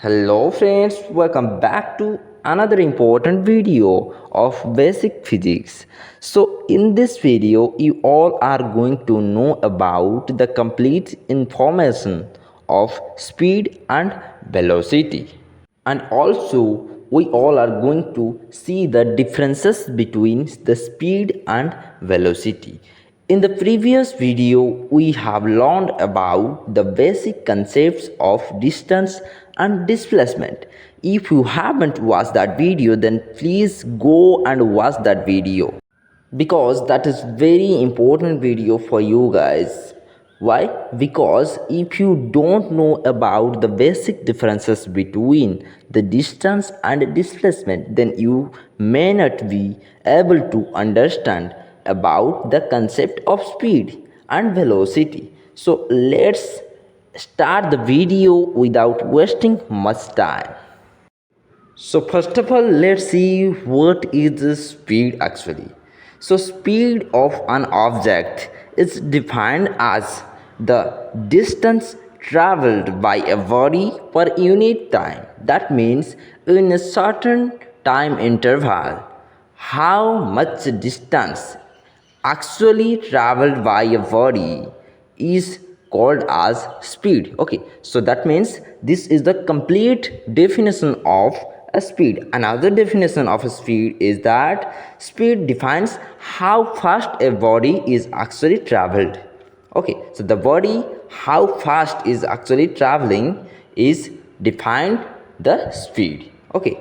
Hello friends, welcome back to another important video of basic physics. So in this video you all are going to know about the complete information of speed and velocity. And also we all are going to see the differences between the speed and velocity. In the previous video we have learned about the basic concepts of distance and displacement. If you haven't watched that video, then please go and watch that video because that is very important video for you guys. Why? Because if you don't know about the basic differences between the distance and displacement, then you may not be able to understand about the concept of speed and velocity. So let's start the video without wasting much time. So first of all, let's see what is the speed actually. So speed of an object is defined as the distance traveled by a body per unit time. That means in a certain time interval, how much distance actually traveled by a body is called as speed. Okay, so that means this is the complete definition of a speed. Another definition of a speed is that speed defines how fast a body is actually traveled. Okay, so the body how fast is actually traveling is defined the speed. Okay,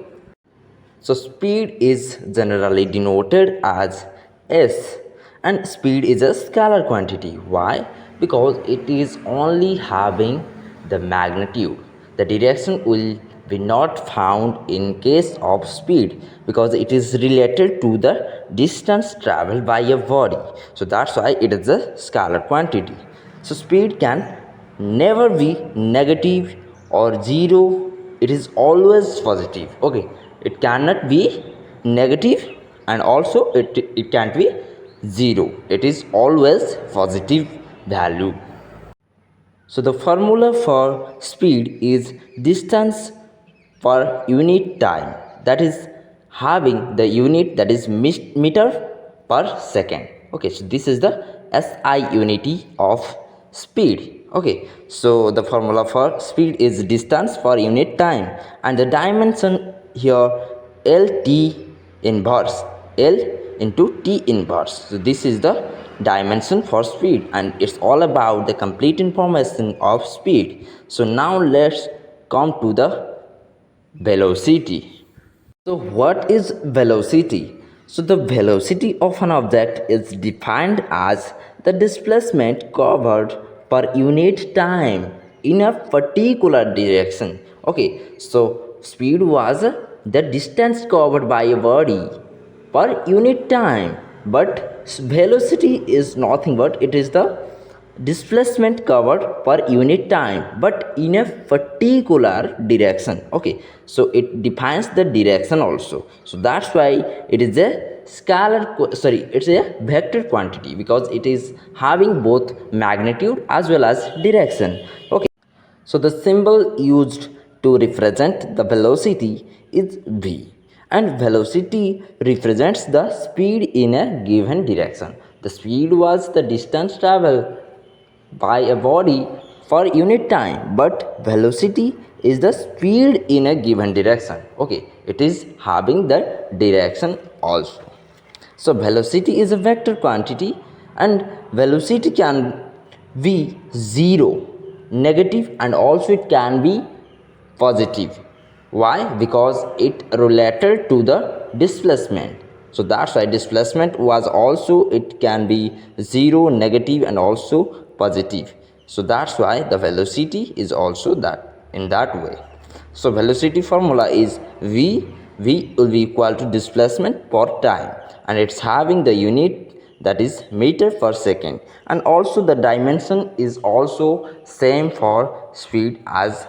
so speed is generally denoted as s, and speed is a scalar quantity. Why? Because it is only having the magnitude. The direction will be not found in case of speed because it is related to the distance traveled by a body. So that's why it is a scalar quantity. So speed can never be negative or zero, it is always positive. Okay, it cannot be negative and also it can't be zero, it is always positive value. So the formula for speed is distance per unit time, that is having the unit that is meter per second. Okay, so this is the SI unity of speed. Okay, so the formula for speed is distance per unit time, and the dimension here LT inverse, L into T inverse. So this is the dimension for speed, and it's all about the complete information of speed. So now let's come to the velocity. So what is velocity? So the velocity of an object is defined as the displacement covered per unit time in a particular direction. Okay, so speed was the distance covered by a body per unit time, but velocity is nothing but it is the displacement covered per unit time but in a particular direction. Okay, so it defines the direction also, so that's why it is a it's a vector quantity because it is having both magnitude as well as direction. Okay, so the symbol used to represent the velocity is v, and velocity represents the speed in a given direction. The speed was the distance traveled by a body for unit time, but velocity is the speed in a given direction. Okay, it is having the direction also. So velocity is a vector quantity, and velocity can be zero, negative, and also it can be positive. Why? Because it related to the displacement. So that's why displacement was also, it can be zero, negative, and also positive. So that's why the velocity is also that in that way. So velocity formula is v will be equal to displacement per time, and it's having the unit that is meter per second, and also the dimension is also same for speed as